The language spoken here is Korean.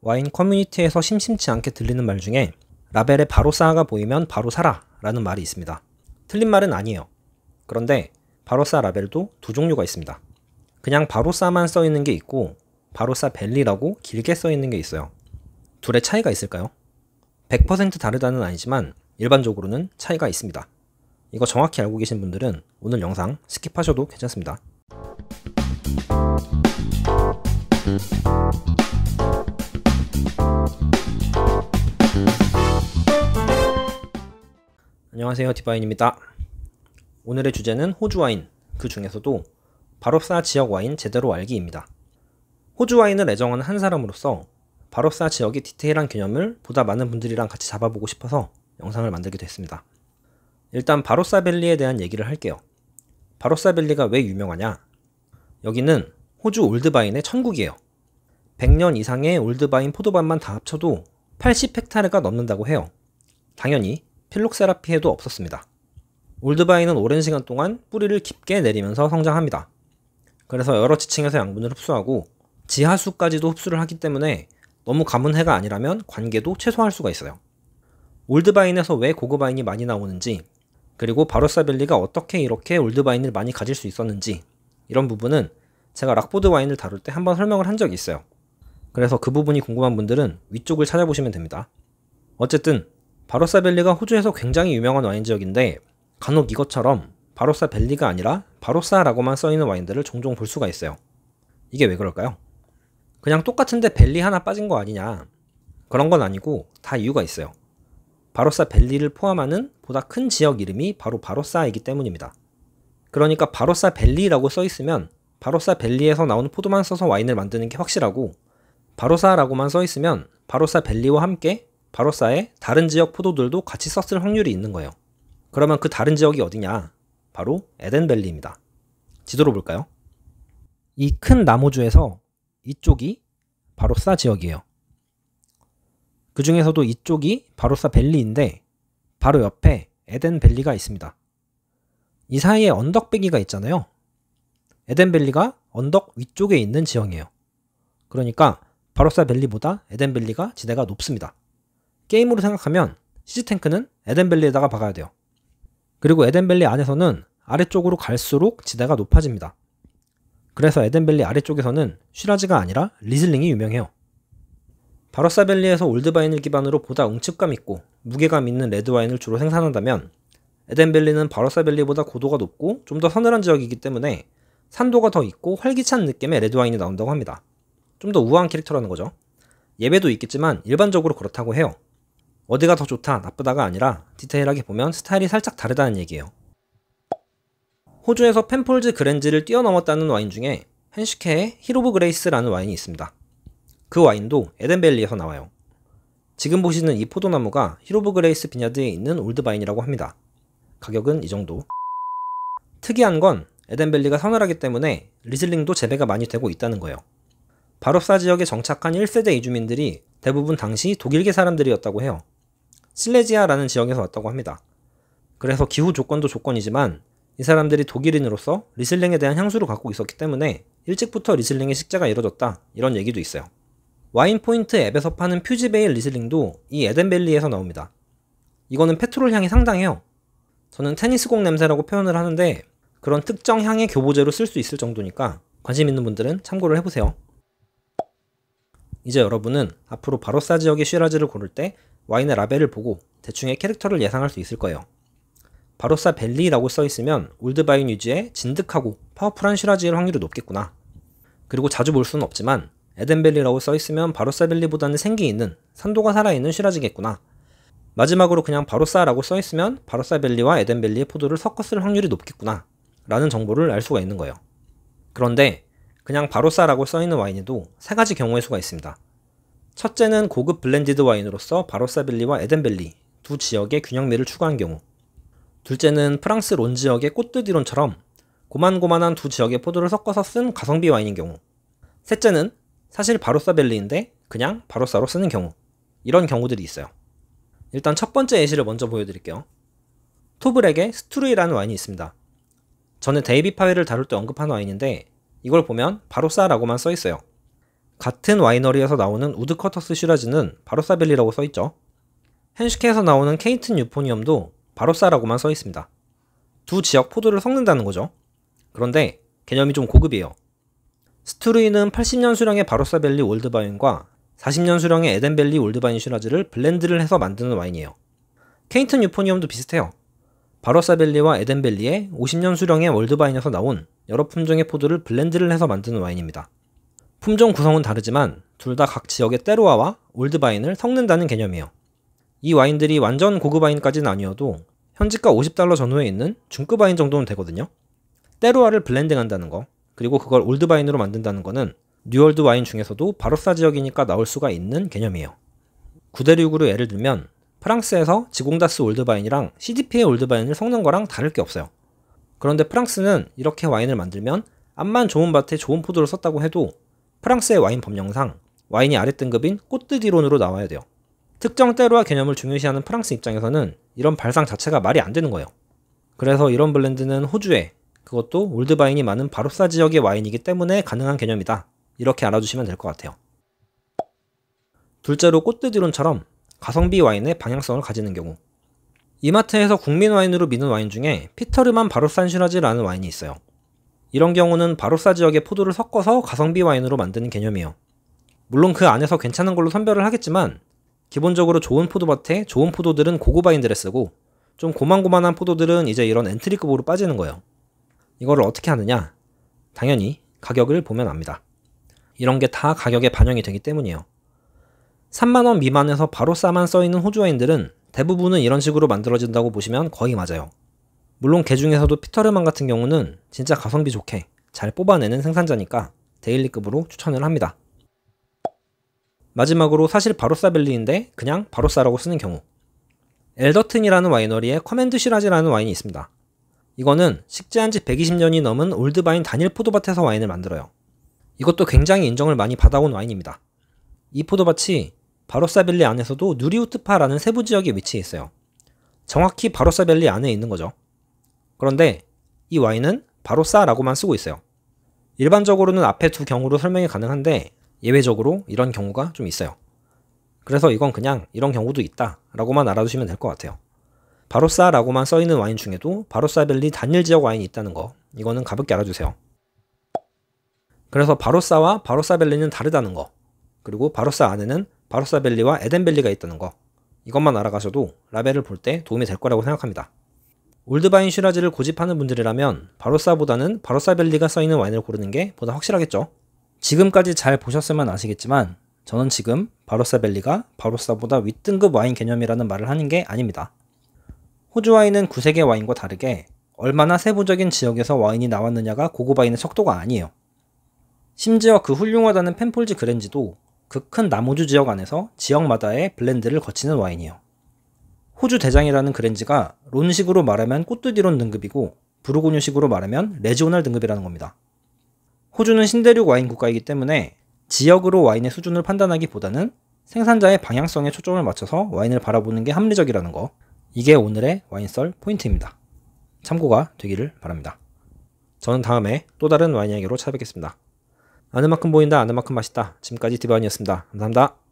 와인 커뮤니티에서 심심치 않게 들리는 말 중에 라벨에 바로사가 보이면 바로 사라 라는 말이 있습니다. 틀린 말은 아니에요. 그런데 바로사 라벨도 두 종류가 있습니다. 그냥 바로사만 써있는 게 있고 바로사 벨리라고 길게 써있는 게 있어요. 둘의 차이가 있을까요? 100% 다르다는 아니지만 일반적으로는 차이가 있습니다. 이거 정확히 알고 계신 분들은 오늘 영상 스킵하셔도 괜찮습니다. 안녕하세요, 디바인입니다. 오늘의 주제는 호주 와인, 그 중에서도 바로사 지역 와인 제대로 알기입니다. 호주 와인을 애정하는 한 사람으로서 바로사 지역의 디테일한 개념을 보다 많은 분들이랑 같이 잡아보고 싶어서 영상을 만들게 됐습니다. 일단 바로사 밸리에 대한 얘기를 할게요. 바로사 밸리가 왜 유명하냐? 여기는 호주 올드바인의 천국이에요. 100년 이상의 올드바인 포도밭만 다 합쳐도 80헥타르가 넘는다고 해요. 당연히 필록세라피에도 없었습니다. 올드바인은 오랜 시간 동안 뿌리를 깊게 내리면서 성장합니다. 그래서 여러 지층에서 양분을 흡수하고 지하수까지도 흡수를 하기 때문에 너무 가문 해가 아니라면 관계도 최소화할 수가 있어요. 올드바인에서 왜 고급와인이 많이 나오는지, 그리고 바로사 밸리가 어떻게 이렇게 올드바인을 많이 가질 수 있었는지, 이런 부분은 제가 락포드 와인을 다룰 때 한번 설명을 한 적이 있어요. 그래서 그 부분이 궁금한 분들은 위쪽을 찾아보시면 됩니다. 어쨌든 바로사 밸리가 호주에서 굉장히 유명한 와인 지역인데 간혹 이것처럼 바로사 밸리가 아니라 바로사라고만 써있는 와인들을 종종 볼 수가 있어요. 이게 왜 그럴까요? 그냥 똑같은데 밸리 하나 빠진 거 아니냐? 그런 건 아니고 다 이유가 있어요. 바로사 밸리를 포함하는 보다 큰 지역 이름이 바로 바로사이기 때문입니다. 그러니까 바로사 밸리라고 써있으면 바로사 밸리에서 나오는 포도만 써서 와인을 만드는 게 확실하고, 바로사라고만 써있으면 바로사 밸리와 함께 바로사의 다른 지역 포도들도 같이 썼을 확률이 있는 거예요. 그러면 그 다른 지역이 어디냐? 바로 에덴밸리입니다. 지도로 볼까요? 이 큰 나무주에서 이쪽이 바로사 지역이에요. 그 중에서도 이쪽이 바로사 밸리인데 바로 옆에 에덴밸리가 있습니다. 이 사이에 언덕배기가 있잖아요. 에덴밸리가 언덕 위쪽에 있는 지형이에요. 그러니까 바로사 밸리보다 에덴밸리가 지대가 높습니다. 게임으로 생각하면 시즈탱크는 에덴밸리에다가 박아야 돼요. 그리고 에덴밸리 안에서는 아래쪽으로 갈수록 지대가 높아집니다. 그래서 에덴밸리 아래쪽에서는 쉬라즈가 아니라 리슬링이 유명해요. 바로사 밸리에서 올드바인을 기반으로 보다 응축감 있고 무게감 있는 레드와인을 주로 생산한다면 에덴밸리는 바로사 밸리보다 고도가 높고 좀 더 서늘한 지역이기 때문에 산도가 더 있고 활기찬 느낌의 레드와인이 나온다고 합니다. 좀 더 우아한 캐릭터라는 거죠. 예외도 있겠지만 일반적으로 그렇다고 해요. 어디가 더 좋다, 나쁘다가 아니라 디테일하게 보면 스타일이 살짝 다르다는 얘기예요. 호주에서 펜폴즈 그랜지를 뛰어넘었다는 와인 중에 헨슈케의 힐 오브 그레이스라는 와인이 있습니다. 그 와인도 에덴밸리에서 나와요. 지금 보시는 이 포도나무가 힐 오브 그레이스 비냐드에 있는 올드바인이라고 합니다. 가격은 이 정도. 특이한 건 에덴밸리가 서늘하기 때문에 리슬링도 재배가 많이 되고 있다는 거예요. 바로사 지역에 정착한 1세대 이주민들이 대부분 당시 독일계 사람들이었다고 해요. 실레지아라는 지역에서 왔다고 합니다. 그래서 기후 조건도 조건이지만 이 사람들이 독일인으로서 리슬링에 대한 향수를 갖고 있었기 때문에 일찍부터 리슬링의 식재가 이뤄졌다, 이런 얘기도 있어요. 와인포인트 앱에서 파는 퓨지베일 리슬링도 이 에덴밸리에서 나옵니다. 이거는 페트롤 향이 상당해요. 저는 테니스공 냄새라고 표현을 하는데 그런 특정 향의 교보제로 쓸 수 있을 정도니까 관심 있는 분들은 참고를 해보세요. 이제 여러분은 앞으로 바로사 지역의 쉬라즈를 고를 때 와인의 라벨을 보고 대충의 캐릭터를 예상할 수 있을 거예요. 바로사 밸리라고 써있으면 올드바인 위주의 진득하고 파워풀한 쉬라즈일 확률이 높겠구나. 그리고 자주 볼 수는 없지만 에덴밸리라고 써있으면 바로사 밸리보다는 생기 있는, 산도가 살아있는 쉬라즈겠구나. 마지막으로 그냥 바로사라고 써있으면 바로사 밸리와 에덴밸리의 포도를 섞었을 확률이 높겠구나 라는 정보를 알 수가 있는 거예요. 그런데 그냥 바로사라고 써있는 와인에도 세 가지 경우의 수가 있습니다. 첫째는 고급 블렌디드 와인으로서 바로사 밸리와 에덴밸리 두 지역의 균형미를 추구한 경우. 둘째는 프랑스 론 지역의 꽃드디론처럼 고만고만한 두 지역의 포도를 섞어서 쓴 가성비 와인인 경우. 셋째는 사실 바로사 밸리인데 그냥 바로사로 쓰는 경우. 이런 경우들이 있어요. 일단 첫 번째 예시를 먼저 보여드릴게요. 토브렉의 스투르이라는 와인이 있습니다. 전에 데이비 파웰을 다룰 때 언급한 와인인데 이걸 보면 바로사라고만 써있어요. 같은 와이너리에서 나오는 우드커터스 슈라즈는 바로사벨리라고 써있죠. henschke에서 나오는 케이튼 유포니엄도 바로사라고만 써있습니다. 두 지역 포도를 섞는다는 거죠. 그런데 개념이 좀 고급이에요. 스투르이는 80년 수령의 바로사벨리 올드바인과 40년 수령의 에덴벨리 올드바인 슈라즈를 블렌드를 해서 만드는 와인이에요. 케이튼 유포니엄도 비슷해요. 바로사벨리와 에덴벨리의 50년 수령의 올드바인에서 나온 여러 품종의 포도를 블렌드를 해서 만드는 와인입니다. 품종 구성은 다르지만 둘 다 각 지역의 때로와와 올드바인을 섞는다는 개념이에요. 이 와인들이 완전 고급 와인까지는 아니어도 현지가 $50 전후에 있는 중급 와인 정도는 되거든요. 때로와를 블렌딩한다는 거, 그리고 그걸 올드바인으로 만든다는 거는 뉴월드 와인 중에서도 바로사 지역이니까 나올 수가 있는 개념이에요. 구대륙으로 예를 들면 프랑스에서 지공다스 올드바인이랑 CDP의 올드바인을 섞는 거랑 다를 게 없어요. 그런데 프랑스는 이렇게 와인을 만들면 암만 좋은 밭에 좋은 포도를 썼다고 해도 프랑스의 와인 법령상 와인이 아랫등급인 꼬뜨디론으로 나와야 돼요. 특정 때로와 개념을 중요시하는 프랑스 입장에서는 이런 발상 자체가 말이 안 되는 거예요. 그래서 이런 블렌드는 호주에, 그것도 올드바인이 많은 바로사 지역의 와인이기 때문에 가능한 개념이다. 이렇게 알아두시면 될 것 같아요. 둘째로 꼬뜨디론처럼 가성비 와인의 방향성을 가지는 경우. 이마트에서 국민 와인으로 미는 와인 중에 피터르만 바로산 슈라즈라는 와인이 있어요. 이런 경우는 바로사 지역의 포도를 섞어서 가성비 와인으로 만드는 개념이에요. 물론 그 안에서 괜찮은 걸로 선별을 하겠지만 기본적으로 좋은 포도밭에 좋은 포도들은 고급 와인들에 쓰고 좀 고만고만한 포도들은 이제 이런 엔트리급으로 빠지는 거예요. 이거를 어떻게 하느냐? 당연히 가격을 보면 압니다. 이런 게 다 가격에 반영이 되기 때문이에요. 3만원 미만에서 바로사만 써있는 호주 와인들은 대부분은 이런 식으로 만들어진다고 보시면 거의 맞아요. 물론 그 중에서도 피터르만 같은 경우는 진짜 가성비 좋게 잘 뽑아내는 생산자니까 데일리급으로 추천을 합니다. 마지막으로 사실 바로사벨리인데 그냥 바로사라고 쓰는 경우. 엘더튼이라는 와이너리에 커맨드 슈라즈라는 와인이 있습니다. 이거는 식재한 지 120년이 넘은 올드바인 단일 포도밭에서 와인을 만들어요. 이것도 굉장히 인정을 많이 받아온 와인입니다. 이 포도밭이 바로사벨리 안에서도 누리우트파라는 세부 지역에 위치해 있어요. 정확히 바로사벨리 안에 있는 거죠. 그런데 이 와인은 바로사라고만 쓰고 있어요. 일반적으로는 앞에 두 경우로 설명이 가능한데 예외적으로 이런 경우가 좀 있어요. 그래서 이건 그냥 이런 경우도 있다 라고만 알아두시면 될 것 같아요. 바로사라고만 써있는 와인 중에도 바로사벨리 단일 지역 와인이 있다는 거, 이거는 가볍게 알아주세요. 그래서 바로사와 바로사벨리는 다르다는 거, 그리고 바로사 안에는 바로사벨리와 에덴벨리가 있다는 거, 이것만 알아가셔도 라벨을 볼 때 도움이 될 거라고 생각합니다. 올드바인 슈라즈를 고집하는 분들이라면 바로사보다는 바로사벨리가 써있는 와인을 고르는 게 보다 확실하겠죠. 지금까지 잘 보셨으면 아시겠지만 저는 지금 바로사벨리가 바로사보다 윗등급 와인 개념이라는 말을 하는 게 아닙니다. 호주 와인은 구세계 와인과 다르게 얼마나 세부적인 지역에서 와인이 나왔느냐가 고급 와인의 척도가 아니에요. 심지어 그 훌륭하다는 펜폴즈 그랜지도 그 큰 남호주 지역 안에서 지역마다의 블렌드를 거치는 와인이에요. 호주 대장이라는 그랜지가 론식으로 말하면 꼬뚜디론 등급이고 부르고뉴식으로 말하면 레지오널 등급이라는 겁니다. 호주는 신대륙 와인 국가이기 때문에 지역으로 와인의 수준을 판단하기보다는 생산자의 방향성에 초점을 맞춰서 와인을 바라보는 게 합리적이라는 거, 이게 오늘의 와인썰 포인트입니다. 참고가 되기를 바랍니다. 저는 다음에 또 다른 와인 이야기로 찾아뵙겠습니다. 아는 만큼 보인다, 아는 만큼 맛있다. 지금까지 디바인이었습니다. 감사합니다.